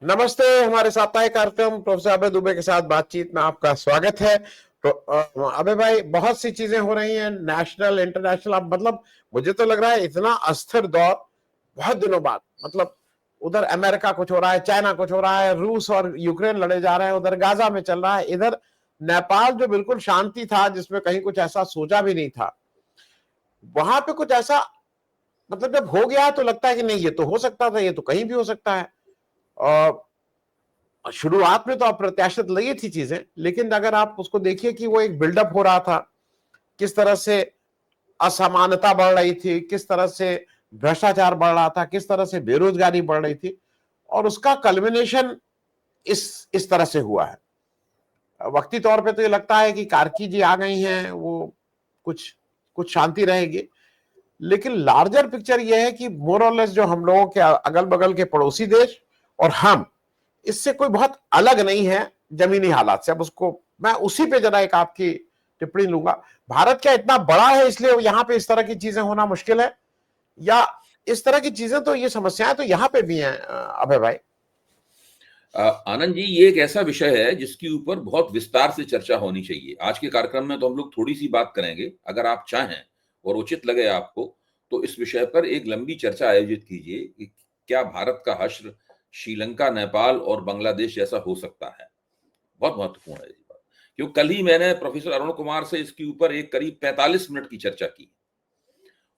नमस्ते। हमारे साप्ताहिक कार्यक्रम प्रोफेसर अभय दुबे के साथ बातचीत में आपका स्वागत है। तो अभय भाई, बहुत सी चीजें हो रही हैं, नेशनल इंटरनेशनल। अब मतलब मुझे तो लग रहा है इतना अस्थिर दौर बहुत दिनों बाद। मतलब उधर अमेरिका कुछ हो रहा है, चाइना कुछ हो रहा है, रूस और यूक्रेन लड़े जा रहे हैं, उधर गाजा में चल रहा है, इधर नेपाल जो बिल्कुल शांति था, जिसमें कहीं कुछ ऐसा सोचा भी नहीं था, वहां पे कुछ ऐसा मतलब जब हो गया तो लगता है कि नहीं, ये तो हो सकता था, ये तो कहीं भी हो सकता है। और शुरुआत में तो अप्रत्याशित लगी थी चीजें, लेकिन अगर आप उसको देखिए कि वो एक बिल्डअप हो रहा था, किस तरह से असमानता बढ़ रही थी, किस तरह से भ्रष्टाचार बढ़ रहा था, किस तरह से बेरोजगारी बढ़ रही थी, और उसका कल्मिनेशन इस तरह से हुआ है। वक्ती तौर पे तो ये लगता है कि कार्की जी आ गई हैं, वो कुछ कुछ शांति रहेगी, लेकिन लार्जर पिक्चर ये है कि मोर और लेस जो हम लोगों के अगल बगल के पड़ोसी देश और हम, इससे कोई बहुत अलग नहीं है जमीनी हालात से। अब उसको मैं उसी पे जरा एक आपकी टिप्पणी लूंगा। भारत क्या इतना बड़ा है इसलिए यहां पे इस तरह की चीजें होना मुश्किल है, या इस तरह की चीजें तो, ये समस्याएं तो यहां पे भी हैं अभय भाई? आनंद जी, ये एक ऐसा विषय है जिसके ऊपर बहुत विस्तार से चर्चा होनी चाहिए। आज के कार्यक्रम में तो हम लोग थोड़ी सी बात करेंगे। अगर आप चाहें और उचित लगे आपको, तो इस विषय पर एक लंबी चर्चा आयोजित कीजिए कि क्या भारत का हश्र श्रीलंका, नेपाल और बांग्लादेश जैसा हो सकता है। बहुत महत्वपूर्ण है ये बात, क्योंकि कल ही मैंने प्रोफेसर अरुण कुमार से इसके ऊपर एक करीब 45 मिनट की चर्चा की,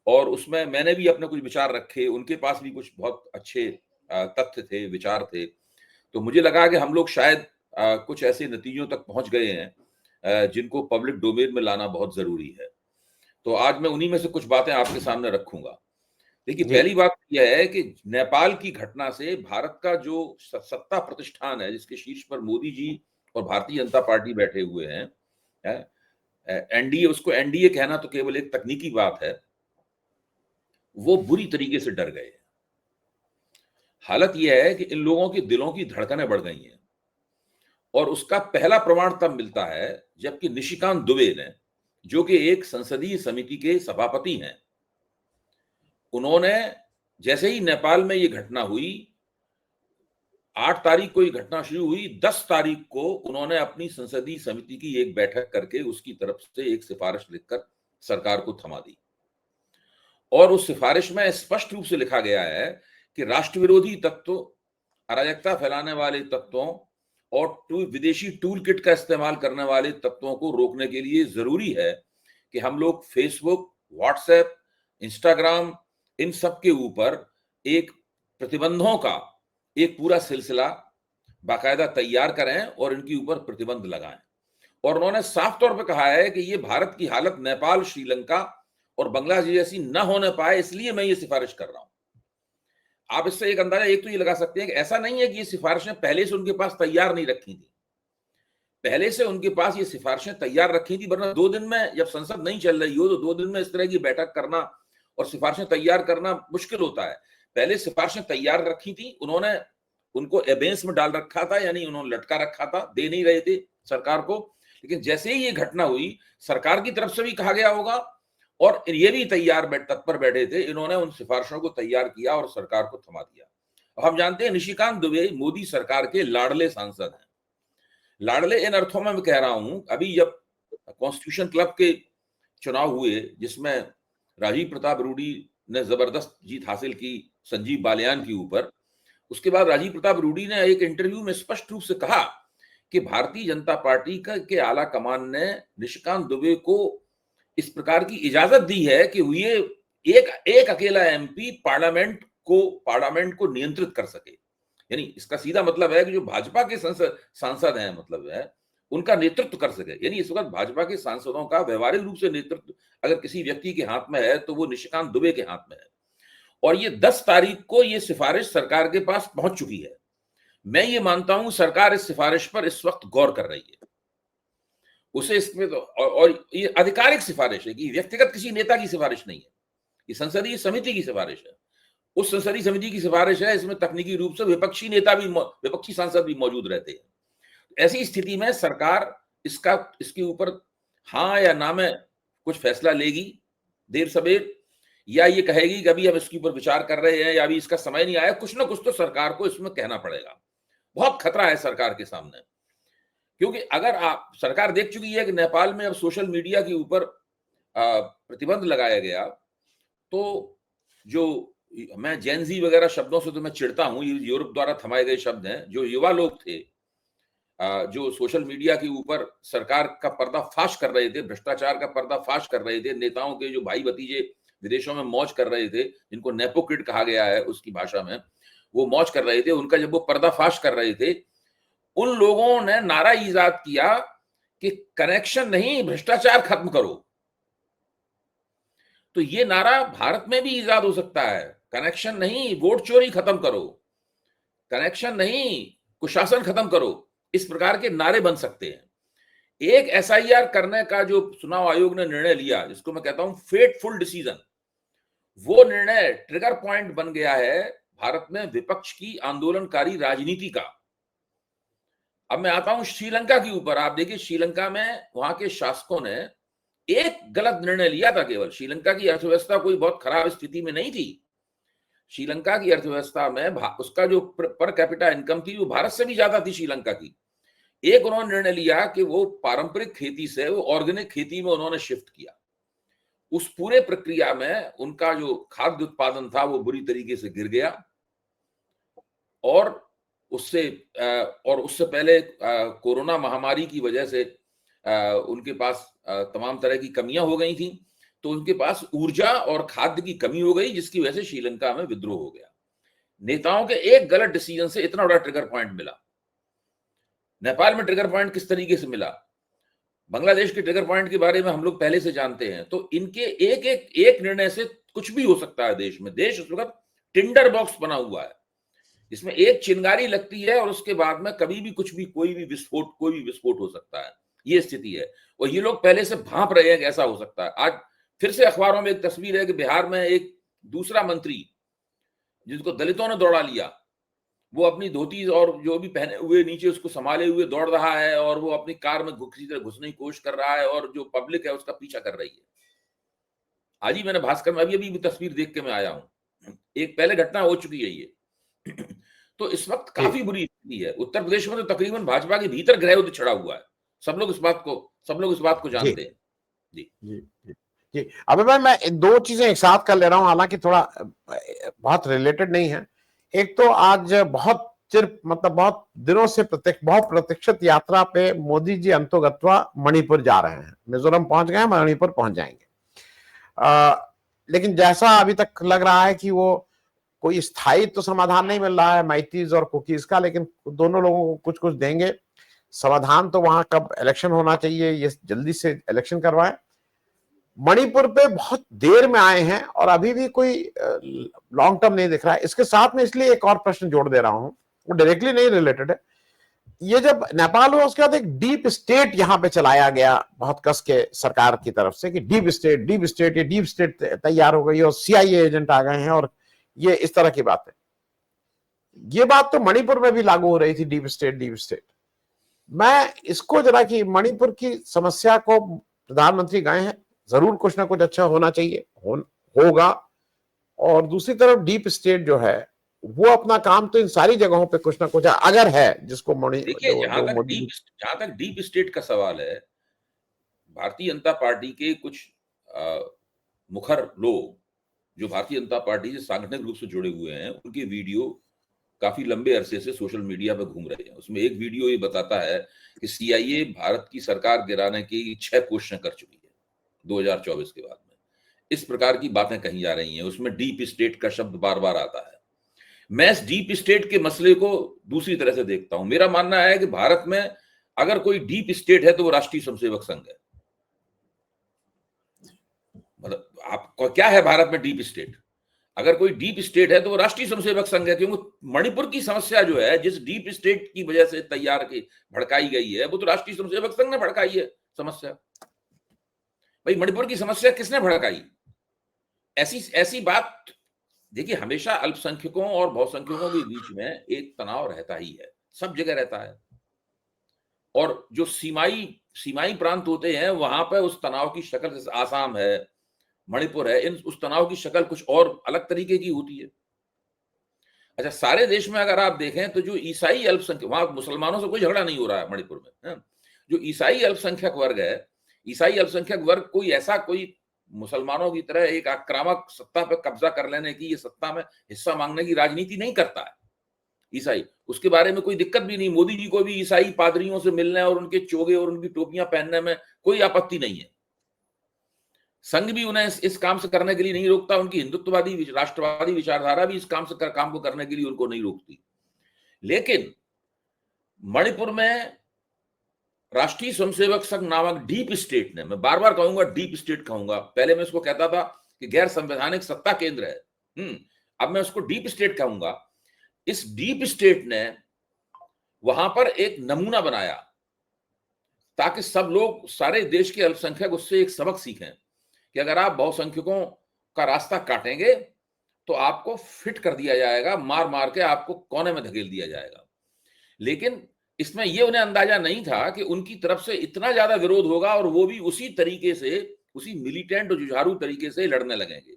और उसमें मैंने भी अपने कुछ विचार रखे, उनके पास भी कुछ बहुत अच्छे तथ्य थे, विचार थे। तो मुझे लगा कि हम लोग शायद कुछ ऐसे नतीजों तक पहुंच गए हैं जिनको पब्लिक डोमेन में लाना बहुत जरूरी है। तो आज मैं उन्हीं में से कुछ बातें आपके सामने रखूंगा। देखिए, जी। पहली बात यह है कि नेपाल की घटना से भारत का जो सत्ता प्रतिष्ठान है, जिसके शीर्ष पर मोदी जी और भारतीय जनता पार्टी बैठे हुए हैं, एनडीए, उसको एनडीए कहना तो केवल एक तकनीकी बात है, वो बुरी तरीके से डर गए। हालत यह है कि इन लोगों के दिलों की धड़कनें बढ़ गई हैं, और उसका पहला प्रमाण तब मिलता है जबकि निशिकांत दुबे ने, जो कि एक संसदीय समिति के सभापति हैं, उन्होंने, जैसे ही नेपाल में ये घटना हुई, 8 तारीख को ये घटना शुरू हुई, 10 तारीख को उन्होंने अपनी संसदीय समिति की एक बैठक करके उसकी तरफ से एक सिफारिश लिखकर सरकार को थमा दी। और उस सिफारिश में स्पष्ट रूप से लिखा गया है कि राष्ट्र विरोधी तत्वों, अराजकता फैलाने वाले तत्वों और विदेशी टूल किट का इस्तेमाल करने वाले तत्वों को रोकने के लिए जरूरी है कि हम लोग फेसबुक, व्हाट्सएप, इंस्टाग्राम, इन सब के ऊपर एक प्रतिबंधों का एक पूरा सिलसिला बाकायदा तैयार करें और इनके ऊपर प्रतिबंध लगाएं। और उन्होंने साफ तौर पर कहा है कि ये भारत की हालत नेपाल, श्रीलंका और बांग्लादेश जैसी न होने पाए, इसलिए मैं ये सिफारिश कर रहा हूं। आप इससे एक अंदाजा एक तो ये लगा सकते हैं कि ऐसा नहीं है कि ये सिफारिशें पहले से उनके पास तैयार नहीं रखी थी। पहले से उनके पास ये सिफारिशें तैयार रखी थी, वरना 2 दिन में, जब संसद नहीं चल रही हो, तो 2 दिन में इस तरह की बैठक करना और सिफारिशें तैयार करना मुश्किल होता है। पहले सिफारिशें तैयार रखी थी उन्होंने, उनको एबेंस में डाल रखा था, यानी उन्होंने लटका रखा था, दे नहीं रहे थे सरकार को। लेकिन जैसे ही ये घटना हुई, सरकार की तरफ से भी कहा गया होगा, और ये भी तत्पर बैठे थे, इन्होंने उन सिफारिशों को तैयार किया और सरकार को थमा दिया। अब हम जानते हैं निशिकांत दुबे मोदी सरकार के लाडले सांसद हैं। लाडले इन अर्थों में मैं कह रहा हूं, अभी जब कॉन्स्टिट्यूशन क्लब के चुनाव हुए, जिसमें राजीव प्रताप रूडी ने जबरदस्त जीत हासिल की संजीव बालियान के ऊपर, उसके बाद राजीव प्रताप रूडी ने एक इंटरव्यू में स्पष्ट रूप से कहा कि भारतीय जनता पार्टी के आला कमान ने निशिकांत दुबे को इस प्रकार की इजाजत दी है कि ये एक एक अकेला एमपी पार्लियामेंट को नियंत्रित कर सके। यानी इसका सीधा मतलब है कि जो भाजपा के सांसद हैं, मतलब है, उनका नेतृत्व कर सके। यानी इस वक्त भाजपा के सांसदों का व्यवहारिक रूप से नेतृत्व अगर किसी व्यक्ति के हाथ में है, तो वो निशिकांत दुबे के हाथ में है। और ये 10 तारीख को ये सिफारिश सरकार के पास पहुंच चुकी है। मैं ये मानता हूं सरकार इस सिफारिश पर इस वक्त गौर कर रही है। उसे इसमें तो और ये आधिकारिक सिफारिश है, कि व्यक्तिगत किसी नेता की सिफारिश नहीं है, ये संसदीय समिति की सिफारिश है। उस संसदीय समिति की सिफारिश है, इसमें तकनीकी रूप से विपक्षी सांसद भी मौजूद रहते हैं। ऐसी स्थिति में सरकार इसके ऊपर हाँ या ना में कुछ फैसला लेगी देर सवेर, या ये कहेगी कि अभी हम इसके ऊपर विचार कर रहे हैं, या अभी इसका समय नहीं आया। कुछ ना कुछ तो सरकार को इसमें कहना पड़ेगा। बहुत खतरा है सरकार के सामने, क्योंकि अगर आप सरकार देख चुकी है कि नेपाल में अब सोशल मीडिया के ऊपर प्रतिबंध लगाया गया, तो जो मैं जेनजी वगैरह शब्दों से तो मैं चिढ़ता हूं, ये यूरोप द्वारा थमाए गए शब्द हैं। जो युवा लोग थे जो सोशल मीडिया के ऊपर सरकार का पर्दाफाश कर रहे थे, भ्रष्टाचार का पर्दाफाश कर रहे थे, नेताओं के जो भाई भतीजे विदेशों में मौज कर रहे थे, जिनको नेपोक्रिट कहा गया है उसकी भाषा में, वो मौज कर रहे थे, उनका जब वो पर्दाफाश कर रहे थे, उन लोगों ने नारा ईजाद किया कि कनेक्शन नहीं, भ्रष्टाचार खत्म करो। तो ये नारा भारत में भी ईजाद हो सकता है, कनेक्शन नहीं, वोट चोरी खत्म करो, कनेक्शन नहीं, कुशासन खत्म करो, इस प्रकार के नारे बन सकते हैं। एक एसआईआर करने का जो चुनाव आयोग ने निर्णय लिया, जिसको मैं कहता हूं फेटफुल डिसीजन, वो निर्णय ट्रिगर पॉइंट बन गया है भारत में विपक्ष की आंदोलनकारी राजनीति का। अब मैं आता हूं श्रीलंका के ऊपर। आप देखिए, श्रीलंका में वहां के शासकों ने एक गलत निर्णय लिया था केवल। श्रीलंका की अर्थव्यवस्था कोई बहुत खराब स्थिति में नहीं थी। श्रीलंका की अर्थव्यवस्था में उसका जो पर कैपिटा इनकम थी वो भारत से भी ज्यादा थी श्रीलंका की। एक उन्होंने निर्णय लिया कि वो पारंपरिक खेती से वो ऑर्गेनिक खेती में उन्होंने शिफ्ट किया। उस पूरे प्रक्रिया में उनका जो खाद्य उत्पादन था वो बुरी तरीके से गिर गया, और उससे पहले कोरोना महामारी की वजह से उनके पास तमाम तरह की कमियां हो गई थी, तो उनके पास ऊर्जा और खाद्य की कमी हो गई, जिसकी वजह से श्रीलंका में विद्रोह हो गया। नेताओं के एक गलत डिसीजन से इतना बड़ा ट्रिगर पॉइंट मिला। नेपाल में ट्रिगर पॉइंट किस तरीके से मिला, बांग्लादेश के ट्रिगर पॉइंट के बारे में हम लोग पहले से जानते हैं। तो इनके एक निर्णय से कुछ भी हो सकता है देश में। देश उस वक्त टिंडर बॉक्स बना हुआ है, जिसमें एक चिंगारी लगती है और उसके बाद में कभी भी कुछ भी कोई भी विस्फोट हो सकता है। ये स्थिति है, और ये लोग पहले से भांप रहे हैं कि ऐसा हो सकता है। आज फिर से अखबारों में एक तस्वीर है कि बिहार में एक दूसरा मंत्री, जिसको दलितों ने दौड़ा लिया, वो अपनी धोती और जो भी पहने हुए नीचे उसको संभाले हुए दौड़ रहा है, और वो अपनी कार में किसी तरह घुसने की कोशिश कर रहा है, और जो पब्लिक है उसका पीछा कर रही है। आज ही मैंने भास्कर में अभी तस्वीर देख के मैं आया हूं। एक पहले घटना हो चुकी है ये। तो इस वक्त काफी बुरी स्थिति है। उत्तर प्रदेश में तो तकरीबन भाजपा के भीतर गृह युद्ध छिड़ा हुआ है। सब लोग इस बात को जानते हैं। जी जी जी। अबे भाई, मैं दो चीजें एक साथ कर ले रहा हूं, हालांकि थोड़ा बहुत रिलेटेड नहीं है। एक तो आज बहुत बहुत दिनों से बहुत प्रतीक्षित यात्रा पे मोदी जी अंतोगत्वा मणिपुर जा रहे हैं। मिजोरम पहुंच गए, मणिपुर पहुंच जाएंगे। लेकिन जैसा अभी तक लग रहा है कि वो कोई स्थायी तो समाधान नहीं मिल रहा है माइतीज और कुकीज का, लेकिन दोनों लोगों को कुछ कुछ देंगे। समाधान तो वहां कब इलेक्शन होना चाहिए, ये जल्दी से इलेक्शन करवाए। मणिपुर पे बहुत देर में आए हैं और अभी भी कोई लॉन्ग टर्म नहीं दिख रहा है। इसके साथ में इसलिए एक और प्रश्न जोड़ दे रहा हूं, वो डायरेक्टली नहीं रिलेटेड है। ये जब नेपाल हुआ उसके बाद एक डीप स्टेट यहां पे चलाया गया बहुत कस के सरकार की तरफ से कि डीप स्टेट तैयार हो गई और सीआईए एजेंट आ गए हैं, और ये इस तरह की बात है। ये बात तो मणिपुर में भी लागू हो रही थी, डीप स्टेट। मैं इसको जरा कि मणिपुर की समस्या को प्रधानमंत्री गए हैं, जरूर कुछ ना कुछ अच्छा होना चाहिए, होगा। और दूसरी तरफ डीप स्टेट जो है वो अपना काम तो इन सारी जगहों पे कुछ ना कुछ अगर है, जिसको देखिए, जहां तक डीप स्टेट का सवाल है, भारतीय जनता पार्टी के कुछ मुखर लोग जो भारतीय जनता पार्टी से सांगठनिक रूप से जुड़े हुए हैं, उनके वीडियो काफी लंबे अरसे से सोशल मीडिया पर घूम रहे हैं। उसमें एक वीडियो ये बताता है कि सीआईए भारत की सरकार गिराने की 6 कोशिशें कर चुकी है 2024 के बाद में। इस प्रकार की बातें कही जा रही हैं। उसमें डीप स्टेट का शब्द बार बार आता है। मैं इस डीप स्टेट के मसले को दूसरी तरह से देखता हूं। मेरा मानना है कि भारत में अगर कोई डीप स्टेट है तो वो राष्ट्रीय स्वयंसेवक संघ है। मतलब आपको क्या है भारत में डीप स्टेट? अगर कोई डीप स्टेट है तो वो राष्ट्रीय स्वयंसेवक संघ है, क्योंकि मणिपुर की समस्या जो है जिस डीप स्टेट की वजह से भड़काई गई है, वो तो राष्ट्रीय स्वयंसेवक संघ ने भड़काई है समस्या। भाई, मणिपुर की समस्या किसने भड़काई? ऐसी बात। देखिए, हमेशा अल्पसंख्यकों और बहुसंख्यकों के बीच में एक तनाव रहता ही है, सब जगह रहता है। और जो सीमाई प्रांत होते हैं वहां पर उस तनाव की शक्ल, जैसे आसाम है, मणिपुर है, उस तनाव की शक्ल कुछ और अलग तरीके की होती है। अच्छा, सारे देश में अगर आप देखें तो जो ईसाई अल्पसंख्यक, वहां मुसलमानों से कोई झगड़ा नहीं हो रहा है मणिपुर में, है? जो ईसाई अल्पसंख्यक वर्ग है, ईसाई अल्पसंख्यक वर्ग कोई ऐसा कोई मुसलमानों की तरह एक आक्रामक सत्ता पे कब्जा कर लेने की, ये सत्ता में हिस्सा मांगने की राजनीति नहीं करता है ईसाई। उसके बारे में कोई दिक्कत भी नहीं। मोदी जी को भी ईसाई पादरियों से मिलने और उनके चोगे और उनकी टोपियां पहनने में कोई आपत्ति नहीं है। संघ भी उन्हें इस काम से करने के लिए नहीं रोकता। उनकी हिंदुत्ववादी राष्ट्रवादी विचारधारा भी इस काम को करने के लिए उनको नहीं रोकती। लेकिन मणिपुर में राष्ट्रीय स्वयंसेवक संघ नामक डीप स्टेट ने, मैं बार बार कहूंगा डीप स्टेट कहूंगा, पहले मैं इसको कहता था कि गैर संवैधानिक सत्ता केंद्र है, अब मैं उसको डीप स्टेट कहूंगा। इस डीप स्टेट ने वहां पर एक नमूना बनाया ताकि सब लोग, सारे देश के अल्पसंख्यक उससे एक सबक सीखें कि अगर आप बहुसंख्यकों का रास्ता काटेंगे तो आपको फिट कर दिया जाएगा, मार मार के आपको कोने में धकेल दिया जाएगा। लेकिन इसमें यह उन्हें अंदाजा नहीं था कि उनकी तरफ से इतना ज्यादा विरोध होगा और वो भी उसी तरीके से, उसी मिलिटेंट और जुझारू तरीके से लड़ने लगेंगे।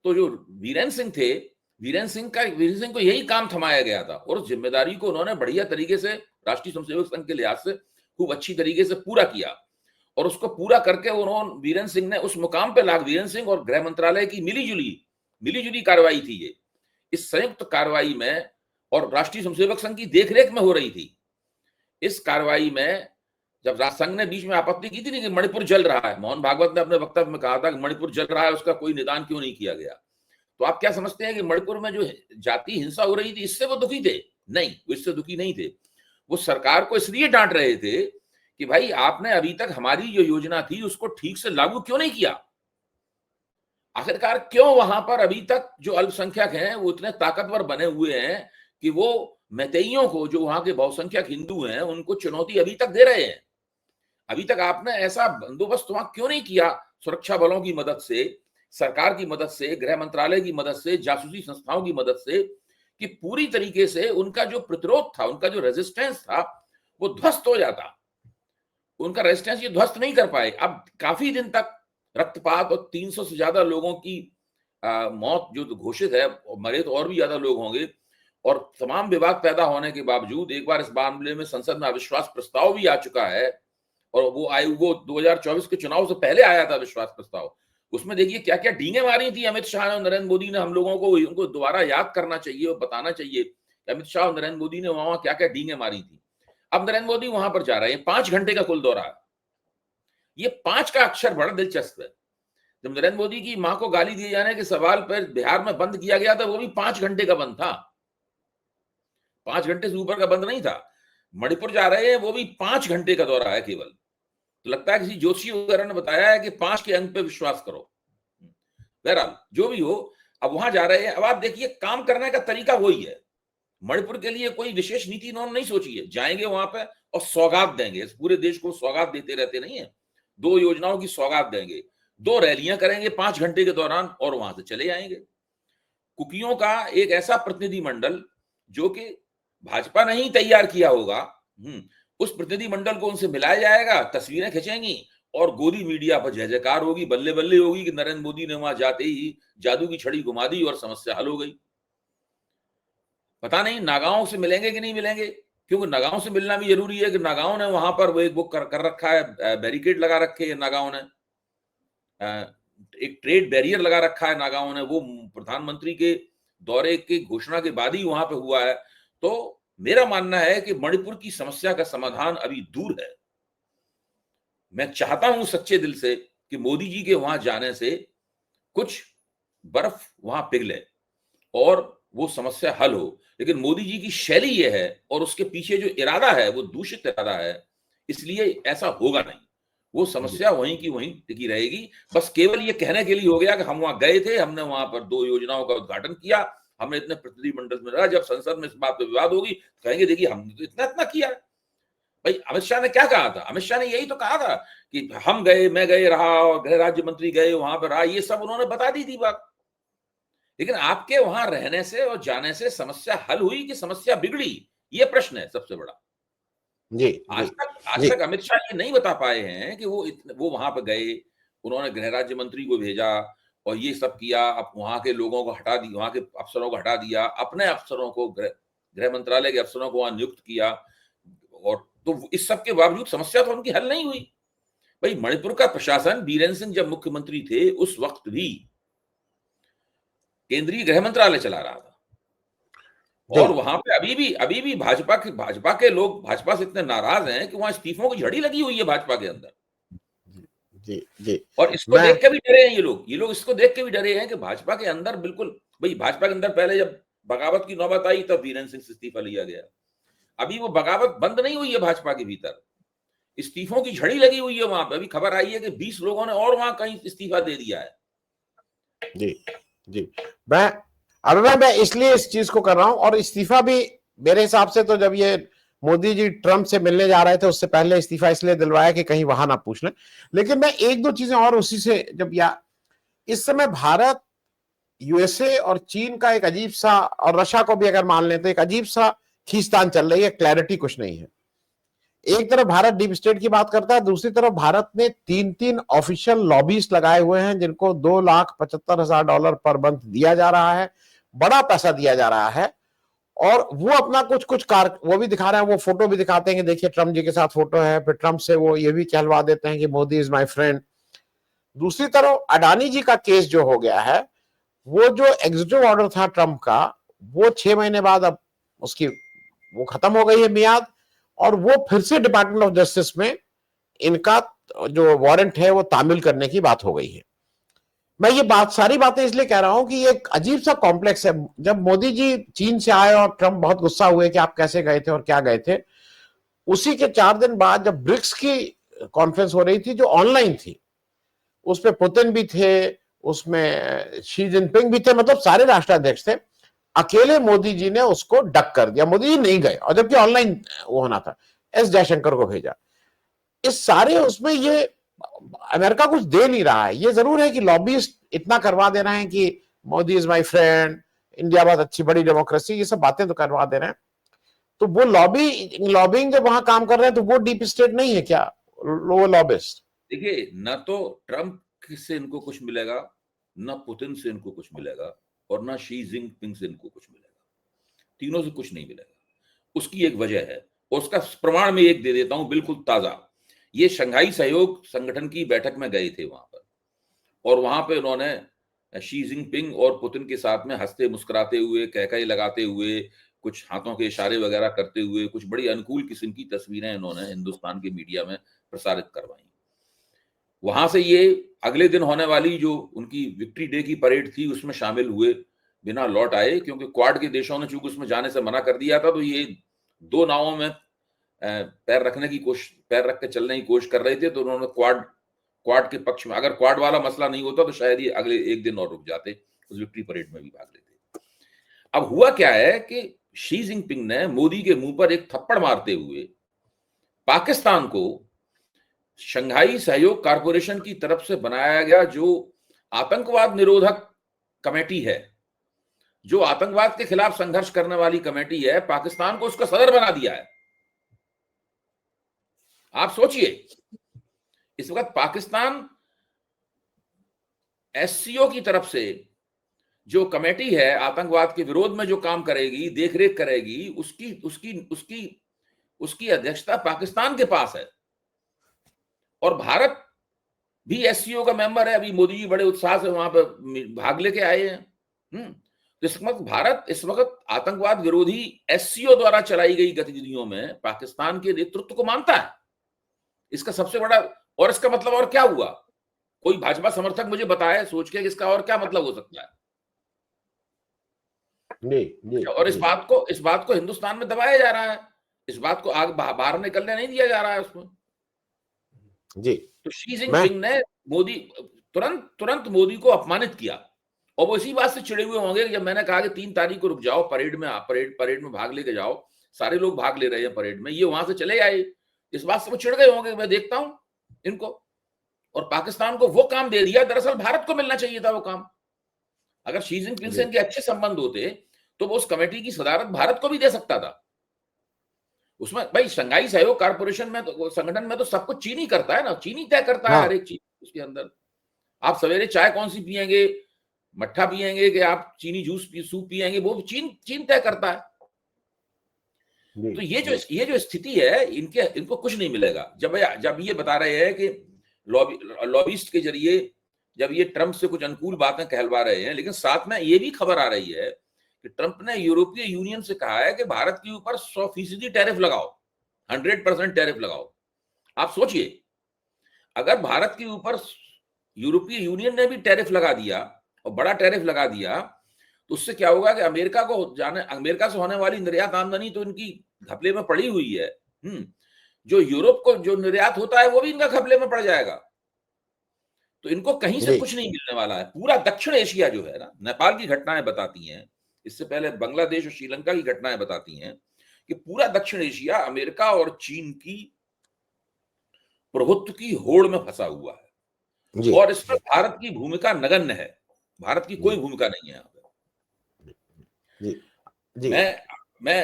तो जो वीरेंद्र सिंह थे, वीरेंद्र सिंह को यही काम थमाया गया था और उस जिम्मेदारी को उन्होंने बढ़िया तरीके से राष्ट्रीय स्वयंसेवक संघ के लिहाज से खूब अच्छी तरीके से पूरा किया। और उसको पूरा करके उन्होंने, वीरेंद्र सिंह ने उस मुकाम पे वीरेंद्र सिंह और गृह मंत्रालय की मिलीजुली कार्रवाई थी ये। इस संयुक्त कार्रवाई में, और राष्ट्रीय स्वयंसेवक संघ की देखरेख में हो रही थी। इस कार्रवाई में जब संघ ने बीच में आपत्ति की थी कि मणिपुर जल रहा है, मोहन भागवत ने अपने वक्तव्य में कहा था कि मणिपुर जल रहा है, उसका कोई निदान क्यों नहीं किया गया। तो आप क्या समझते हैं कि मणिपुर में जो जाति हिंसा हो रही थी इससे वो दुखी थे? नहीं, वो इससे दुखी नहीं थे। वो सरकार को इसलिए डांट रहे थे कि भाई आपने अभी तक हमारी जो योजना थी उसको ठीक से लागू क्यों नहीं किया। आखिरकार क्यों वहां पर अभी तक जो अल्पसंख्यक हैं वो इतने ताकतवर बने हुए हैं कि वो मैतेइयों को, जो वहां के बहुसंख्यक हिंदू हैं, उनको चुनौती अभी तक दे रहे हैं। अभी तक आपने ऐसा बंदोबस्त वहां क्यों नहीं किया, सुरक्षा बलों की मदद से, सरकार की मदद से, गृह मंत्रालय की मदद से, जासूसी संस्थाओं की मदद से, कि पूरी तरीके से उनका जो प्रतिरोध था, उनका जो रेजिस्टेंस था वो ध्वस्त हो जाता। उनका रेजिस्टेंस ये ध्वस्त नहीं कर पाए। अब काफी दिन तक रक्तपात और 300 से ज्यादा लोगों की मौत जो घोषित है, मरे तो और भी ज्यादा लोग होंगे, और तमाम विवाद पैदा होने के बावजूद एक बार इस मामले में संसद में अविश्वास प्रस्ताव भी आ चुका है, और वो 2024 के चुनाव से पहले आया था विश्वास प्रस्ताव। उसमें देखिए क्या क्या डींगे मारी थी अमित शाह और नरेंद्र मोदी ने। हम लोगों को उनको दोबारा याद करना चाहिए और बताना चाहिए कि अमित शाह और नरेंद्र मोदी ने वहां क्या क्या डींगे मारी थी। अब नरेंद्र मोदी वहां पर जा रहे हैं, 5 घंटे का कुल दौरा है। ये 5 का अक्षर बड़ा दिलचस्प है। जब नरेंद्र मोदी की मां को गाली दिए जाने के सवाल पर बिहार में बंद किया गया था, वो भी 5 घंटे का बंद था, 5 घंटे से ऊपर का बंद नहीं था। मणिपुर जा रहे हैं, वो भी 5 घंटे का दौरा है केवल। तो लगता है किसी जोशी वगैरह ने बताया है कि 5 के अंक पे विश्वास करो। बहरहाल जो भी हो, अब वहां जा रहे हैं। अब आप देखिए काम करने का तरीका वही है। मणिपुर के लिए कोई विशेष नीति इन्होंने नहीं सोची है। जाएंगे वहां पे और सौगात देंगे। इस पूरे देश को सौगात देते रहते नहीं है, 2 योजनाओं की सौगात देंगे, 2 रैलियां करेंगे 5 घंटे के दौरान और वहां से चले आएंगे। कुकियों का एक ऐसा प्रतिनिधिमंडल जो कि भाजपा ने ही तैयार किया होगा, उस प्रतिनिधिमंडल को उनसे मिलाया जाएगा, तस्वीरें खींचेंगी और गोदी मीडिया पर जय जयकार होगी, बल्ले बल्ले होगी कि नरेंद्र मोदी ने वहां जाते ही जादू की छड़ी घुमा दी और समस्या हल हो गई। पता नहीं नागाओं से मिलेंगे कि नहीं मिलेंगे, क्योंकि नागाओं से मिलना भी जरूरी है कि नागाओं ने वहां पर वो एक बुक कर रखा है, बैरिकेड लगा रखे हैं नागाओं ने, एक ट्रेड बैरियर लगा रखा है नागाओं ने। वो प्रधानमंत्री के दौरे की घोषणा के बाद ही वहां पे हुआ है। तो मेरा मानना है कि मणिपुर की समस्या का समाधान अभी दूर है। मैं चाहता हूं सच्चे दिल से कि मोदी जी के वहां जाने से कुछ बर्फ वहां पिघले और वो समस्या हल हो। लेकिन मोदी जी की शैली ये है और उसके पीछे जो इरादा है वो दूषित इरादा है, इसलिए ऐसा होगा नहीं। वो समस्या वहीं की वहीं टिकी रहेगी। बस केवल ये कहने के लिए हो गया कि हम वहां गए थे, हमने वहां पर 2 योजनाओं का उद्घाटन किया, हमने इतने प्रतिनिधिमंडल में रहा। जब संसद में इस बात पर विवाद होगी कहेंगे देखिए हमने तो इतना इतना किया। भाई अमित शाह ने क्या कहा था? अमित शाह ने यही तो कहा था कि हम गए, मैं गए रहा और गृह राज्य मंत्री गए वहां पर रहा, ये सब उन्होंने बता दी थी बात। लेकिन आपके वहां रहने से और जाने से समस्या हल हुई कि समस्या बिगड़ी, ये प्रश्न है सबसे बड़ा। आज तक अमित शाह ये नहीं बता पाए हैं कि वो वहां पर गए, उन्होंने गृह राज्य मंत्री को भेजा, और ये सब किया, अब वहां के लोगों को हटा दिया, वहां के अफसरों को हटा दिया, अपने अफसरों को, गृह मंत्रालय के अफसरों को वहां नियुक्त किया, और तो इस सब के बावजूद समस्या तो उनकी हल नहीं हुई। भाई मणिपुर का प्रशासन बीरेन सिंह जब मुख्यमंत्री थे उस वक्त भी केंद्रीय गृह मंत्रालय चला रहा था, और वहां पे अभी भी भाजपा के लोग भाजपा से इतने नाराज हैं कि वहां इस्तीफों की झड़ी लगी हुई है भाजपा के अंदर। जी जी, और इसको देख के भी डरे हैं ये लोग इसको देख के भी डरे हैं कि भाजपा के अंदर बिल्कुल, भाई भाजपा के अंदर पहले जब बगावत की नौबत आई तब बीरेन सिंह से इस्तीफा लिया गया, अभी वो बगावत बंद नहीं हुई है भाजपा के भीतर, इस्तीफों की झड़ी लगी हुई है वहां पे। अभी खबर आई है कि 20 लोगों ने और वहां कहीं इस्तीफा दे दिया है। जी जी, मैं इसलिए इस चीज को कर रहा हूं, और इस्तीफा भी मेरे हिसाब से तो जब ये मोदी जी ट्रंप से मिलने जा रहे थे उससे पहले इस्तीफा इसलिए दिलवाया कि कहीं वहां ना पूछ लें। लेकिन मैं एक दो चीजें और उसी से, जब इस समय भारत, यूएसए और चीन का एक अजीब सा, और रशिया को भी अगर मान लें तो एक अजीब सा खींचतान चल रही है, क्लैरिटी कुछ नहीं है। एक तरफ भारत डीप स्टेट की बात करता है, दूसरी तरफ भारत ने 3 ऑफिशियल लॉबीज लगाए हुए हैं जिनको $2,75,000 पर मंथ दिया जा रहा है, बड़ा पैसा दिया जा रहा है, और वो अपना कुछ वो भी दिखा रहे हैं, वो फोटो भी दिखाते हैं कि देखिए ट्रम्प जी के साथ फोटो है, फिर ट्रम्प से वो ये भी कहलवा देते हैं कि मोदी इज माय फ्रेंड। दूसरी तरफ अडानी जी का केस जो हो गया है, वो जो एग्जीक्यूटिव ऑर्डर था ट्रम्प का, वो 6 महीने बाद अब उसकी वो खत्म हो गई है मियाद, और वो फिर से डिपार्टमेंट ऑफ जस्टिस में इनका जो वारंट है वो तामील करने की बात हो गई है। मैं ये सारी बातें इसलिए कह रहा हूं कि ये एक अजीब सा कॉम्प्लेक्स है। जब मोदी जी चीन से आए और ट्रम्प बहुत गुस्सा हुए कि आप कैसे गए थे और क्या गए थे, उसी के 4 दिन बाद जब ब्रिक्स की कॉन्फ्रेंस हो रही थी जो ऑनलाइन थी, उसमें पुतिन भी थे, उसमें शी जिनपिंग भी थे, मतलब सारे राष्ट्राध्यक्ष थे, अकेले मोदी जी ने उसको डक कर दिया, मोदी जी नहीं गए, और जबकि ऑनलाइन वो होना था, एस जयशंकर को भेजा। इस सारे उसमें ये अमेरिका कुछ दे नहीं रहा है। ये जरूर है कि लॉबीस्ट इतना करवा दे रहे हैं कि Modi is my friend, India बहुत अच्छी बड़ी डेमोक्रेसी, ये सब बातें तो करवा दे रहे हैं। तो वो लॉबिंग जब वहां काम कर रहे हैं तो वो डीप स्टेट नहीं है क्या, वो लॉबिस्ट? देखिए, न तो ट्रम्प से इनको कुछ मिलेगा, न पुतिन से इनको कुछ मिलेगा, और न शी जिनपिंग से इनको कुछ मिलेगा, तीनों से कुछ नहीं मिलेगा। उसकी एक वजह है, और उसका प्रमाण मैं एक दे देता हूं बिल्कुल ताजा। ये शंघाई सहयोग संगठन की बैठक में गए थे वहां पर, और वहां पे उन्होंने शी जिनपिंग और पुतिन के साथ में हंसते मुस्कुराते हुए, कहकहे लगाते हुए, कुछ हाथों के इशारे वगैरह करते हुए, कुछ बड़ी अनुकूल किस्म की तस्वीरें इन्होंने हिंदुस्तान के मीडिया में प्रसारित करवाई। वहां से ये अगले दिन होने वाली जो उनकी विक्ट्री डे की परेड थी उसमें शामिल हुए बिना लौट आए, क्योंकि क्वाड के देशों ने चूंकि उसमें जाने से मना कर दिया था, तो ये 2 नावों में पैर रख के चलने की कोशिश कर रहे थे, तो उन्होंने क्वाड के पक्ष में, अगर क्वाड वाला मसला नहीं होता तो शायद ये अगले एक दिन और रुक जाते, उस विक्ट्री परेड में भी भाग लेते। अब हुआ क्या है कि शी जिनपिंग ने मोदी के मुंह पर एक थप्पड़ मारते हुए पाकिस्तान को शंघाई सहयोग कारपोरेशन की तरफ से बनाया गया जो आतंकवाद निरोधक कमेटी है, जो आतंकवाद के खिलाफ संघर्ष करने वाली कमेटी है, पाकिस्तान को उसका सदर बना दिया है। आप सोचिए, इस वक्त पाकिस्तान एससीओ की तरफ से जो कमेटी है आतंकवाद के विरोध में जो काम करेगी, देखरेख करेगी, उसकी उसकी उसकी उसकी अध्यक्षता पाकिस्तान के पास है, और भारत भी एससीओ का मेंबर है। अभी मोदी जी बड़े उत्साह से वहां पर भाग लेके आए हैं। तो इस वक्त भारत इस वक्त आतंकवाद विरोधी एससीओ द्वारा चलाई गई गतिविधियों में पाकिस्तान के नेतृत्व को मानता है। इसका सबसे बड़ा, और इसका मतलब और क्या हुआ, कोई भाजपा समर्थक मुझे बताए सोच के इसका और क्या मतलब हो सकता है। नहीं, और इस बात को हिंदुस्तान में दबाया जा रहा है, इस बात को आगे बाहर निकलने नहीं दिया जा रहा है उसमें जी। तो शी जिनपिंग ने तुरंत मोदी को अपमानित किया, और वो इसी बात से चिड़े हुए होंगे कि जब मैंने कहा कि 3 तारीख को रुक जाओ, परेड में भाग लेके जाओ, सारे लोग भाग ले रहे हैं परेड में, ये वहां से चले आए, इस बात से वो चिढ़ गए होंगे। मैं देखता हूं इनको, और पाकिस्तान को वो काम दे दिया, दरअसल भारत को मिलना चाहिए था वो काम। अगर शी जिनपिंग से इनके अच्छे संबंध होते तो वो उस कमेटी की सदारत भारत को भी दे सकता था। उसमें भाई शंघाई सहयोग कारपोरेशन में तो, संगठन में तो सब कुछ चीन ही करता है ना, चीन ही तय करता है हर एक चीज उसके अंदर। आप सवेरे चाय कौन सी पिएंगे, मट्ठा पिएंगे कि आप चीनी जूस सूप पिएंगे, वो चीन तय करता है। तो ये जो स्थिति है, इनको कुछ नहीं मिलेगा। जब ये बता रहे हैं कि लॉबिस्ट के जरिए जब ये ट्रंप से कुछ अनुकूल बातें कहलवा रहे हैं, लेकिन साथ में ये भी खबर आ रही है कि ट्रंप ने यूरोपीय यूनियन से कहा है कि भारत के ऊपर 100% टैरिफ लगाओ, 100% टैरिफ लगाओ। आप सोचिए, अगर भारत के ऊपर यूरोपीय यूनियन ने भी टैरिफ लगा दिया और बड़ा टैरिफ लगा दिया, तो उससे क्या होगा कि अमेरिका से होने वाली निर्यात आमदनी तो इनकी घपले में पड़ी हुई है। जो यूरोप को जो निर्यात होता है वो भी इनका घपले में पड़ जाएगा। तो इनको कहीं से कुछ नहीं मिलने वाला है। पूरा दक्षिण एशिया जो है ना, नेपाल की घटनाएं बताती हैं, इससे पहले बांग्लादेश और श्रीलंका की घटनाएं बताती हैं कि पूरा दक्षिण एशिया अमेरिका और चीन की प्रभुत्व की होड़ में फंसा हुआ है, और इसमें भारत की भूमिका नगण्य है। भारत की कोई भूमिका नहीं है यहाँ पे। मैं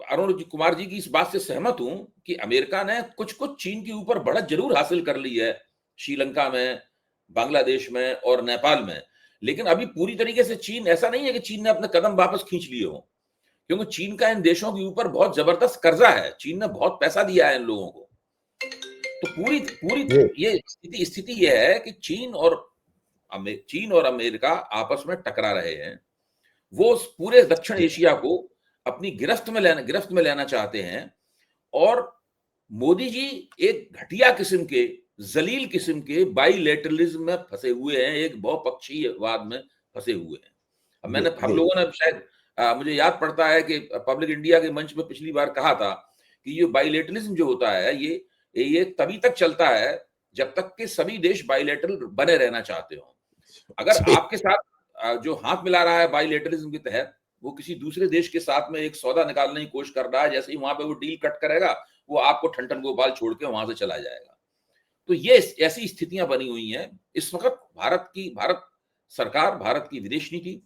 अरुण कुमार जी की इस बात से सहमत हूं कि अमेरिका ने कुछ चीन के ऊपर बढ़त जरूर हासिल कर ली है, श्रीलंका में, बांग्लादेश में और नेपाल में, लेकिन अभी पूरी तरीके से चीन, ऐसा नहीं है कि चीन ने अपने कदम वापस खींच लिए हो, क्योंकि चीन का इन देशों के ऊपर बहुत जबरदस्त कर्जा है। चीन ने बहुत पैसा दिया है इन लोगों को। तो पूरी ये स्थिति ये है कि चीन और अमेरिका आपस में टकरा रहे हैं। वो पूरे दक्षिण एशिया को अपनी गिरफ्त में लेना चाहते हैं, और मोदी जी एक घटिया किस्म के, जलील किस्म के बाइलेटरलिज्म में फंसे हुए हैं, एक बहुपक्षीयवाद में फंसे हुए हैं। अब हम लोगों ने शायद, मुझे याद पड़ता है कि पब्लिक इंडिया के मंच में पिछली बार कहा था कि ये बाइलेटरलिज्म जो होता है ये तभी तक चलता है जब तक कि सभी देश बाइलेटरल बने रहना चाहते हो। अगर आपके साथ जो हाथ मिला रहा है बाइलेटरलिज्म के तहत, वो किसी दूसरे देश के साथ में एक सौदा निकालने की कोशिश कर रहा है, जैसे ही वहां पे वो डील कट करेगा, वो आपको ठन गोपाल छोड़ के वहां से चला जाएगा। तो ये ऐसी स्थितियां बनी हुई हैं इस वक्त। भारत सरकार, भारत की विदेश नीति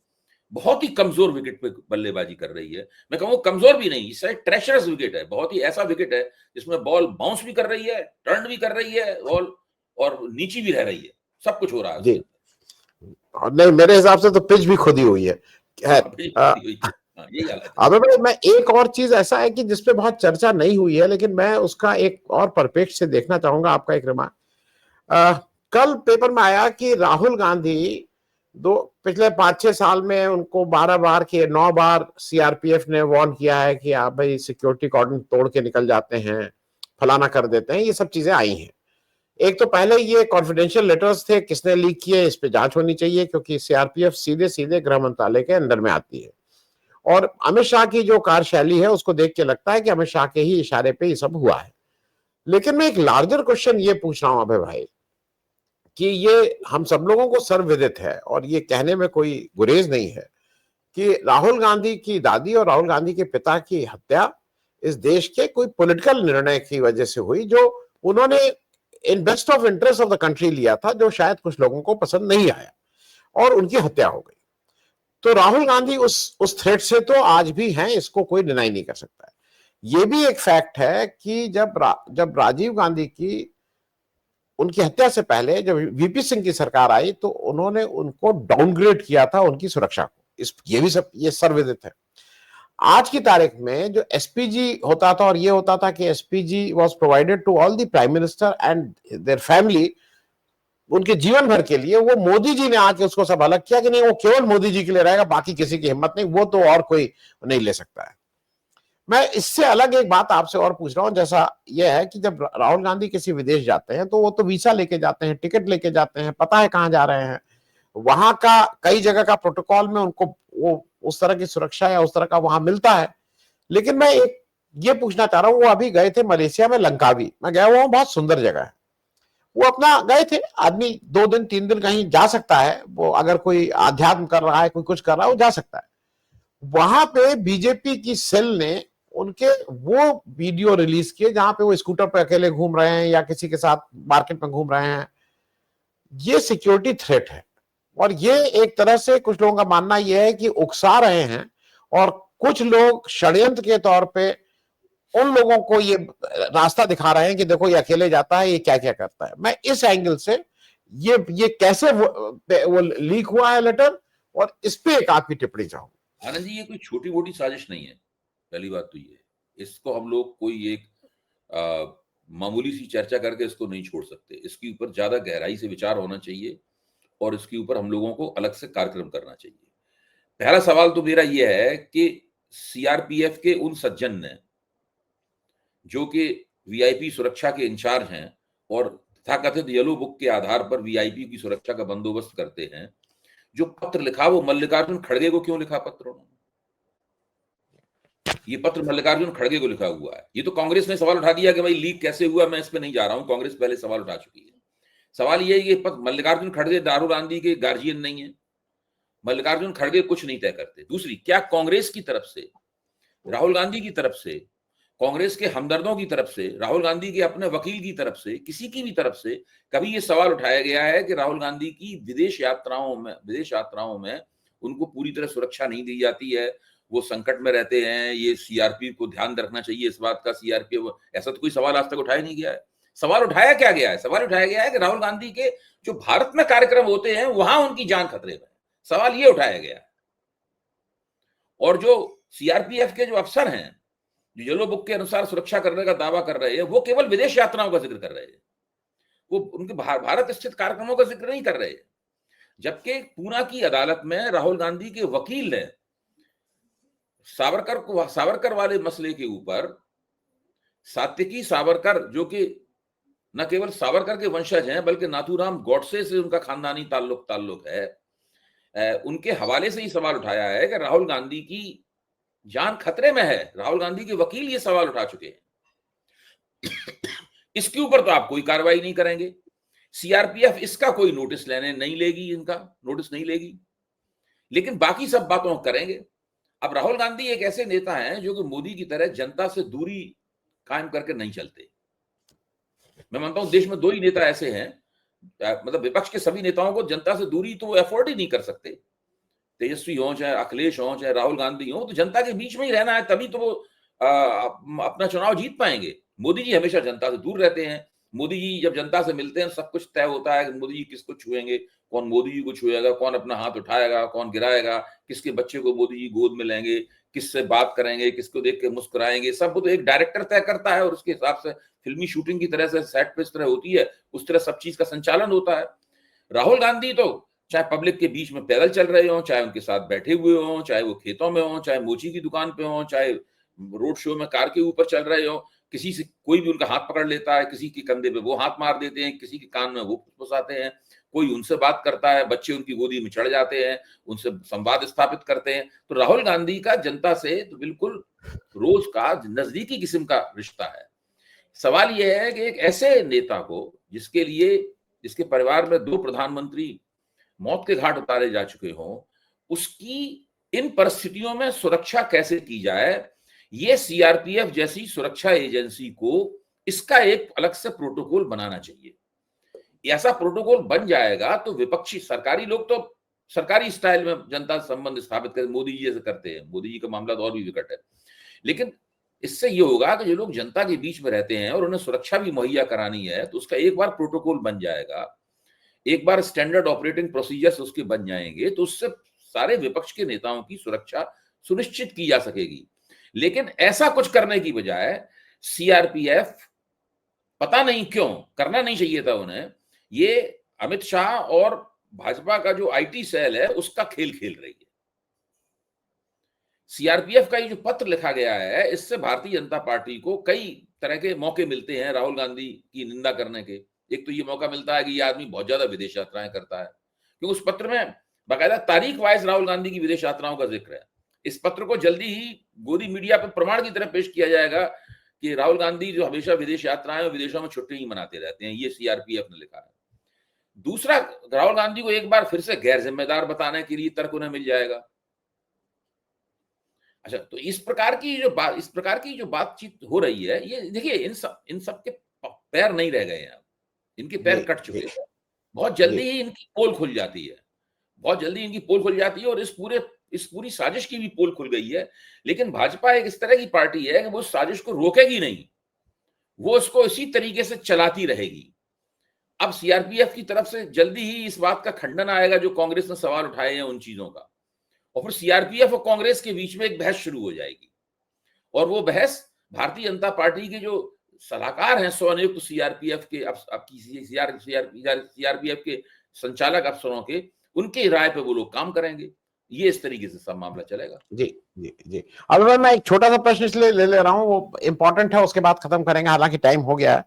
बहुत ही कमजोर विकेट पे बल्लेबाजी कर रही है। मैं कहूँ कमजोर भी नहीं, इससे ट्रेशरस विकेट है, बहुत ही ऐसा विकेट है जिसमें बॉल बाउंस भी कर रही है, टर्न भी कर रही है बॉल, और नीची भी रह रही है, सब कुछ हो रहा है। नहीं, मेरे हिसाब से तो पिच भी खुदी हुई है। अबे भाई, मैं एक और चीज ऐसा है कि जिसपे बहुत चर्चा नहीं हुई है, लेकिन मैं उसका एक और परिप्रेक्ष्य से देखना चाहूंगा आपका एक रिमार्क। कल पेपर में आया कि राहुल गांधी पिछले 5-6 साल में उनको 12 बार के 9 बार सीआरपीएफ ने वार्न किया है कि आप भाई सिक्योरिटी कॉर्डन तोड़ के निकल जाते हैं, फलाना कर देते हैं, ये सब चीजें आई हैं। एक तो पहले ये कॉन्फिडेंशियल लेटर्स थे, किसने लीक किए इस पे जांच होनी चाहिए, क्योंकि सीआरपीएफ सीधे सीधे गृह मंत्रालय के अंदर में आती है, और अमित शाह की जो कार्यशैली है उसको देख के लगता है कि अमित शाह के ही इशारे पे ये सब हुआ है। लेकिन मैं एक लार्जर क्वेश्चन ये पूछ रहा हूं अभय भाई, कि ये हम सब लोगों को सर्वविदित है और ये कहने में कोई गुरेज नहीं है कि राहुल गांधी की दादी और राहुल गांधी के पिता की हत्या इस देश के कोई पॉलिटिकल निर्णय की वजह से हुई, जो उन्होंने in best of interest of the country लिया था, जो शायद कुछ लोगों को पसंद नहीं आया और उनकी हत्या हो गई। तो राहुल गांधी उस थ्रेट से तो आज भी हैं, इसको कोई डिनाई नहीं कर सकता है। ये भी एक फैक्ट है कि जब राजीव गांधी की उनकी हत्या से पहले जब वीपी सिंह की सरकार आई तो उन्होंने उनको डाउनग्रेड किया था उनकी सुरक्षा को। ये सर्वविदित है। आज की तारीख में जो एसपीजी होता था, और ये होता था कि SPG was provided to all the prime minister and their family, उनके जीवन भर के लिए, वो मोदी जी ने आके उसको सब अलग किया कि नहीं, वो केवल मोदी जी के लिए रहेगा, बाकी किसी की हिम्मत नहीं, वो तो और कोई नहीं ले सकता है। मैं इससे अलग एक बात आपसे और पूछ रहा हूं, जैसा यह है कि जब राहुल गांधी किसी विदेश जाते हैं तो वो तो वीसा लेके जाते हैं, टिकट लेके जाते हैं, पता है कहां जा रहे हैं, वहां का कई जगह का प्रोटोकॉल में उनको वो उस तरह की सुरक्षा या उस तरह का वहां मिलता है। लेकिन मैं एक ये पूछना चाह रहा हूँ, वो अभी गए थे मलेशिया में, लंकावी, मैं गया हुआ हूँ, बहुत सुंदर जगह है। वो अपना गए थे, आदमी 2 दिन 3 दिन कहीं जा सकता है, वो अगर कोई आध्यात्म कर रहा है, कोई कुछ कर रहा है, वो जा सकता है। वहां पे बीजेपी की सेल ने उनके वो वीडियो रिलीज किए जहां पे वो स्कूटर पे अकेले घूम रहे हैं या किसी के साथ मार्केट में घूम रहे हैं। ये सिक्योरिटी थ्रेट है, और ये एक तरह से कुछ लोगों का मानना यह है कि उकसा रहे हैं, और कुछ लोग षड्यंत्र के तौर पे उन लोगों को ये रास्ता दिखा रहे हैं कि देखो ये अकेले जाता है, ये क्या क्या करता है। मैं इस एंगल से ये कैसे वो लीक हुआ है लेटर, और इस पे एक आपकी टिप्पणी चाहूँ। आनंद जी, ये कोई छोटी मोटी साजिश नहीं है। पहली बात तो ये, इसको हम लोग कोई एक मामूली सी चर्चा करके इसको नहीं छोड़ सकते। इसके ऊपर ज्यादा गहराई से विचार होना चाहिए और इसके ऊपर हम लोगों को अलग से कार्यक्रम करना चाहिए। पहला सवाल तो मेरा यह है कि सीआरपीएफ के उन सज्जन ने, जो कि वीआईपी सुरक्षा के इंचार्ज हैं और तथाकथित येलो बुक के आधार पर वीआईपी की सुरक्षा का बंदोबस्त करते हैं, जो पत्र लिखा वो मल्लिकार्जुन खड़गे को क्यों लिखा पत्र उन्होंने? ये पत्र मल्लिकार्जुन खड़गे को लिखा हुआ है। ये तो कांग्रेस ने सवाल उठा दिया कि भाई लीक कैसे हुआ, मैं इस पे नहीं जा रहा हूं, कांग्रेस पहले सवाल उठा चुकी है। सवाल ये है कि मल्लिकार्जुन खड़गे राहुल गांधी के गार्जियन नहीं है, मल्लिकार्जुन खड़गे कुछ नहीं तय करते। दूसरी, क्या कांग्रेस की तरफ से, राहुल गांधी की तरफ से, कांग्रेस के हमदर्दों की तरफ से, राहुल गांधी के अपने वकील की तरफ से, किसी की भी तरफ से कभी ये सवाल उठाया गया है कि राहुल गांधी की विदेश यात्राओं में उनको पूरी तरह सुरक्षा नहीं दी जाती है, वो संकट में रहते हैं, ये सीआरपीएफ को ध्यान रखना चाहिए इस बात का, सीआरपीएफ, ऐसा तो कोई सवाल आज तक उठाया नहीं गया है। सवाल उठाया क्या गया है? सवाल उठाया गया है कि राहुल गांधी के जो भारत में कार्यक्रम होते हैं वहां उनकी जान खतरे में है, सवाल ये उठाया गया है। और जो सीआरपीएफ के जो अफसर हैं, जो येलो बुक के अनुसार सुरक्षा करने का दावा कर रहे हैं, वो केवल विदेश यात्राओं का जिक्र कर रहे हैं, वो उनके भारत स्थित कार्यक्रमों का जिक्र नहीं कर रहे हैं। जबकि पूना की अदालत में राहुल गांधी के वकील ने सावरकर वाले मसले के ऊपर, सात्विकी सावरकर जो कि न केवल सावरकर के वंशज हैं बल्कि नाथूराम गॉडसे से उनका खानदानी ताल्लुक है, उनके हवाले से ही सवाल उठाया है कि राहुल गांधी की जान खतरे में है। राहुल गांधी के वकील ये सवाल उठा चुके हैं। इसके ऊपर तो आप कोई कार्रवाई नहीं करेंगे, सीआरपीएफ इसका कोई नोटिस नहीं लेगी, लेकिन बाकी सब बातों करेंगे। अब राहुल गांधी एक ऐसे नेता हैं जो कि मोदी की तरह जनता से दूरी कायम करके नहीं चलते। मैं मानता हूं देश में दो ही नेता ऐसे हैं, मतलब विपक्ष के सभी नेताओं को जनता से दूरी तो अफोर्ड ही नहीं कर सकते। तेजस्वी हो, चाहे अखिलेश हो, चाहे राहुल गांधी हो, तो जनता के बीच में ही रहना है, तभी तो वो अपना चुनाव जीत पाएंगे। मोदी जी हमेशा जनता से दूर रहते हैं। मोदी जी जब जनता से मिलते हैं सब कुछ तय होता है कि मोदी जी किसको छुएंगे, कौन मोदी जी को छुएगा, कौन अपना हाथ उठाएगा, कौन गिराएगा, किसके बच्चे को मोदी जी गोद में लेंगे, किससे बात करेंगे, किसको देख के मुस्कुराएंगे, सब तो एक डायरेक्टर तय करता है और उसके हिसाब से फिल्मी शूटिंग की तरह से सेट पे इस तरह होती है, उस तरह सब चीज का संचालन होता है। राहुल गांधी तो चाहे पब्लिक के बीच में पैदल चल रहे हो, चाहे उनके साथ बैठे हुए हो, चाहे वो खेतों में हो, चाहे मोची की दुकान पे हो, चाहे रोड शो में कार के ऊपर चल रहे हो, किसी से कोई भी उनका हाथ पकड़ लेता है, किसी के कंधे पे वो हाथ मार देते हैं, किसी के कान में वो फुसफुसाते हैं, कोई उनसे बात करता है, बच्चे उनकी गोदी में चढ़ जाते हैं, उनसे संवाद स्थापित करते हैं। तो राहुल गांधी का जनता से तो बिल्कुल रोज का नजदीकी किस्म का रिश्ता है। सवाल यह है कि एक ऐसे नेता को जिसके परिवार में 2 प्रधानमंत्री मौत के घाट उतारे जा चुके हों, उसकी इन परिस्थितियों में सुरक्षा कैसे की जाए, ये सीआरपीएफ जैसी सुरक्षा एजेंसी को इसका एक अलग से प्रोटोकॉल बनाना चाहिए। ऐसा प्रोटोकॉल बन जाएगा तो विपक्षी सरकारी लोग तो सरकारी स्टाइल में जनता से संबंध स्थापित करते, मोदी जी जैसे करते हैं। मोदी जी का मामला तो और भी विकट है, लेकिन इससे ये होगा कि जो लोग जनता के बीच में रहते हैं और उन्हें सुरक्षा भी मुहैया करानी है, तो उसका एक बार प्रोटोकॉल बन जाएगा, एक बार स्टैंडर्ड ऑपरेटिंग प्रोसीजर्स उसके बन जाएंगे, तो उससे सारे विपक्ष के नेताओं की सुरक्षा सुनिश्चित की जा सकेगी। लेकिन ऐसा कुछ करने की बजाय सीआरपीएफ, पता नहीं क्यों, करना नहीं चाहिए था उन्हें, ये अमित शाह और भाजपा का जो आईटी सेल है उसका खेल खेल रही है। सीआरपीएफ का ये जो पत्र लिखा गया है, इससे भारतीय जनता पार्टी को कई तरह के मौके मिलते हैं राहुल गांधी की निंदा करने के। एक तो ये मौका मिलता है कि ये आदमी बहुत ज्यादा विदेश यात्राएं करता है, क्योंकि उस पत्र में बाकायदा तारीख वाइज राहुल गांधी की विदेश यात्राओं का जिक्र है। इस पत्र को जल्दी ही गोदी मीडिया पर प्रमाण की तरह पेश किया जाएगा कि राहुल गांधी जो हमेशा विदेश यात्राएं और विदेशों में छुट्टी ही मनाते रहते हैं, ये सीआरपीएफ ने लिखा है। दूसरा, राहुल गांधी को एक बार फिर से गैर जिम्मेदार बताने के लिए तर्क उन्हें मिल जाएगा। अच्छा, तो इस प्रकार की जो बातचीत हो रही है, ये देखिए इन सब के पैर नहीं रह गए हैं, इनके पैर कट चुके हैं। बहुत जल्दी ही इनकी पोल खुल जाती है, बहुत जल्दी इनकी पोल खुल जाती है और इस पूरी साजिश की भी पोल खुल गई है। लेकिन भाजपा एक इस तरह की पार्टी है कि वो साजिश को रोकेगी नहीं, वो उसको इसी तरीके से चलाती रहेगी। अब सीआरपीएफ की तरफ से जल्दी ही इस बात का खंडन आएगा जो कांग्रेस ने सवाल उठाए हैं उन चीजों का, और फिर सीआरपीएफ और कांग्रेस के बीच में एक बहस शुरू हो जाएगी। और वो बहस भारतीय जनता पार्टी के जो सलाहकार हैं स्वनियुक्त सीआरपीएफ के, अब सीआरपीएफ के संचालक अफसरों के, उनके राय पे वो लोग काम करेंगे। ये इस तरीके से सब मामला चलेगा। जी जी जी। अब मैं एक छोटा सा प्रश्न इसलिए ले रहा हूं, वो इंपॉर्टेंट है, उसके बाद खत्म करेंगे, हालांकि टाइम हो गया है।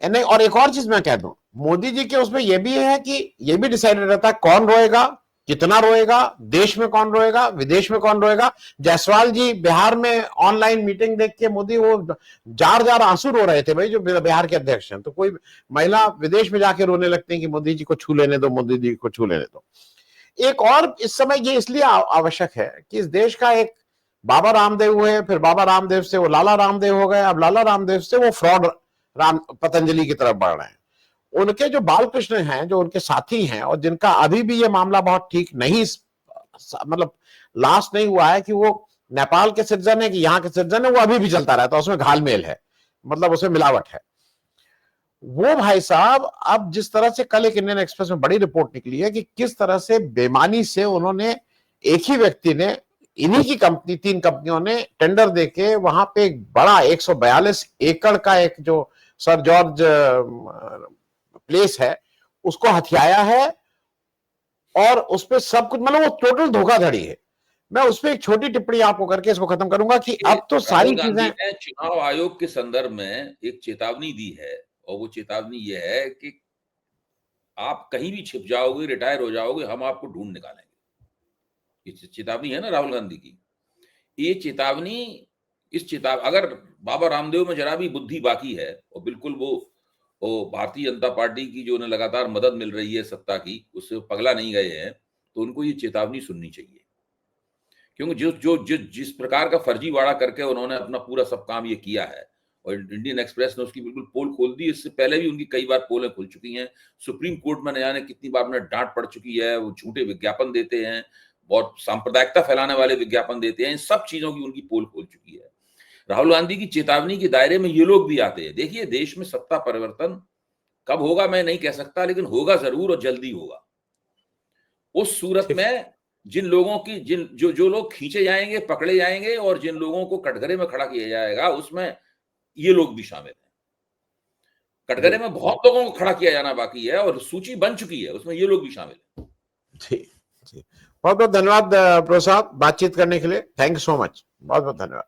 नहीं, और एक और चीज मैं कह दूं, मोदी जी के उसमें यह भी है कि ये भी डिसाइडेड रहता है कौन रोएगा, कितना रोएगा, देश में कौन रोएगा, विदेश में कौन रोएगा। जायसवाल जी बिहार में ऑनलाइन मीटिंग देख के मोदी वो जार जार आंसू रो रहे थे भाई, जो बिहार के अध्यक्ष हैं। तो कोई महिला विदेश में जाके रोने लगती है कि मोदी जी को छू लेने दो, मोदी जी को छू लेने दो। एक और इस समय ये इसलिए आवश्यक है कि इस देश का एक बाबा रामदेव हुए, फिर बाबा रामदेव से वो लाला रामदेव हो गए, अब लाला रामदेव से वो फ्रॉड राम पतंजलि की तरफ बढ़ रहे हैं। उनके जो बालकृष्ण हैं, जो उनके साथी हैं, और जिनका अभी भी ये मामला बहुत ठीक नहीं, मतलब लास्ट नहीं हुआ है कि वो नेपाल के सिटीजन है कि यहाँ के सिटीजन है, वो अभी भी चलता रहता है, उसमें घालमेल है, मतलब उसमें मिलावट है। वो भाई साहब, अब जिस तरह से कल एक इंडियन एक्सप्रेस में बड़ी रिपोर्ट निकली है कि किस तरह से बेईमानी से उन्होंने, एक ही व्यक्ति ने, इन्हीं की कंपनी, 3 कंपनियों ने टेंडर देके वहां पे एक बड़ा 142 एकड़ का एक जो सर जॉर्ज प्लेस है उसको हथियाया है, और उस पर सब कुछ, मतलब वो टोटल धोखाधड़ी है। मैं उस पर एक छोटी टिप्पणी आपको करके इसको खत्म करूंगा कि अब तो सारी चीजें, चुनाव आयोग के संदर्भ में एक चेतावनी दी है, और वो चेतावनी ये है कि आप कहीं भी छिप जाओगे, रिटायर हो जाओगे, हम आपको ढूंढ निकालेंगे। ये चेतावनी है ना राहुल गांधी की। ये चेतावनी, अगर बाबा रामदेव में जरा भी बुद्धि बाकी है, और बिल्कुल वो भारतीय जनता पार्टी की जो उन्हें लगातार मदद मिल रही है सत्ता की, उससे पगला नहीं गए हैं, तो उनको ये चेतावनी सुननी चाहिए। क्योंकि जिस प्रकार का फर्जीवाड़ा करके उन्होंने अपना पूरा सब काम ये किया है, और इंडियन एक्सप्रेस ने उसकी बिल्कुल पोल खोल दी। इससे पहले भी उनकी कई बार पोलें खुल चुकी हैं, सुप्रीम कोर्ट में न जाने कितनी बार उन्हें डांट पड़ चुकी है। वो झूठे विज्ञापन देते हैं, बहुत सांप्रदायिकता फैलाने वाले विज्ञापन देते हैं, इन सब चीजों की उनकी पोल खोल चुकी है। राहुल गांधी की चेतावनी के दायरे में ये लोग भी आते हैं। देखिए, देश में सत्ता परिवर्तन कब होगा मैं नहीं कह सकता, लेकिन होगा जरूर, और जल्दी होगा। उस सूरत में जिन लोगों की, जो लोग खींचे जाएंगे, पकड़े जाएंगे, और जिन लोगों को कटघरे में खड़ा किया जाएगा, उसमें ये लोग भी शामिल हैं। कटघरे में बहुत लोगों को खड़ा किया जाना बाकी है, और सूची बन चुकी है, उसमें ये लोग भी शामिल हैं। जी जी, बहुत बहुत धन्यवाद प्रोफेसर साहब बातचीत करने के लिए। थैंक यू सो मच, बहुत बहुत धन्यवाद।